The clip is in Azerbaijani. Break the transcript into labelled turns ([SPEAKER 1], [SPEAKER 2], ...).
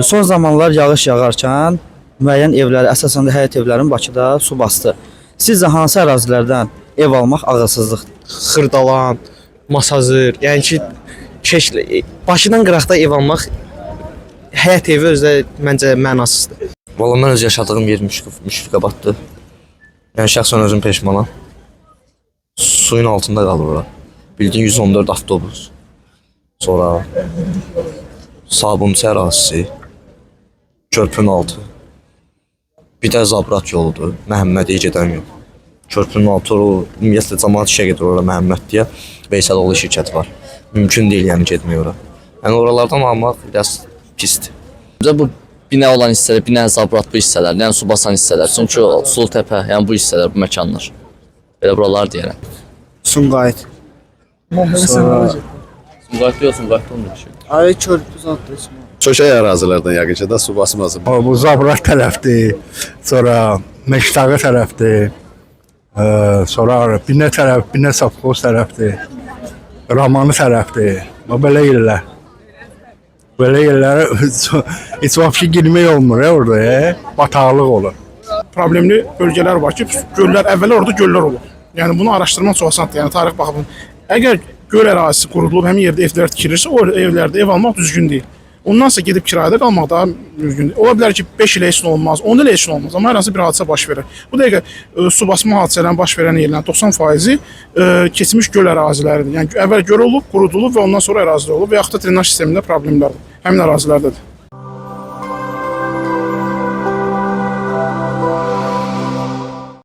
[SPEAKER 1] Son zamanlar yağış yağarkən müəyyən evləri, əsasən də həyət evlərin Bakıda su bastı. Sizcə hansı ərazilərdən ev almaq ağılsızlıqdır?
[SPEAKER 2] Xırdalan, Masazır, yəni ki, Bakıdan qıraqda ev almaq həyət evi özü də məncə mənasızdır.
[SPEAKER 3] Valla mən öz yaşadığım yer Müşfiqabaddır. Yəni şəxsən özüm peşmanam. Suyun altında qalır ora. Bildiyin 114 avtobus. Sonra Sabunçu ərazisi, körpünün altı. Bir də Zabrat yoludur, Məhəmmədiyə gedən yol. Körpünün altı, ümumiyyətlə cəmaət işə gedir ora Məhəmməddiyə. Veysəloğlu şirkəti var. Mümkün deyil yəni getmək ora. Yəni oralardan almaq biraz pisdir.
[SPEAKER 4] Bu bina olan hissələr, bina Zabrat bu hissələr, yəni su basan hissələr. Çünki Sultəpə, yəni bu hissələr, bu məkanlar. Belə buralar deyərəm.
[SPEAKER 5] Sumqayıt.
[SPEAKER 4] Sumqayıtlı yox, Sumqayıtlı olmuyor.
[SPEAKER 5] Ay körpü zatlı ismi.
[SPEAKER 6] Çöşək ərazilərdən yəqin ki, də su basması.
[SPEAKER 7] Bu Zabrat tərəfdir, sonra Meştağı tərəfdir, sonra Binə tərəf, Binə Safxoz tərəfdir, Ramanı tərəfdir. Belə yerlər. Belə yerlərə heç vəbşi girmək olmur orada, bataqlıq olur.
[SPEAKER 8] Problemli bölgələr var ki, göllər əvvəl orada göllər olur. Yəni bunu araşdırmaq çox asandır. Yəni tarix baxımından. Əgər göl ərazisi qurulub, həmin yerdə evlər tikilirsə, o evlərdə ev almaq düzgün deyil. Ondansa gedib kirayədə qalmaq daha düzgündür. Ola bilər ki, 5 il heç nə olmaz, 10 il heç nə olmaz, amma hər hansı bir hadisə baş verir. Bu dəqiqə su basma hadisələrin baş verən yerlərin 90%-i keçmiş göl əraziləridir. Yəni əvvəl göl olub, qurudulub və ondan sonra ərazidə olub və yaxud da drenaj sistemində problemlərdir. Həmin ərazilərdədir.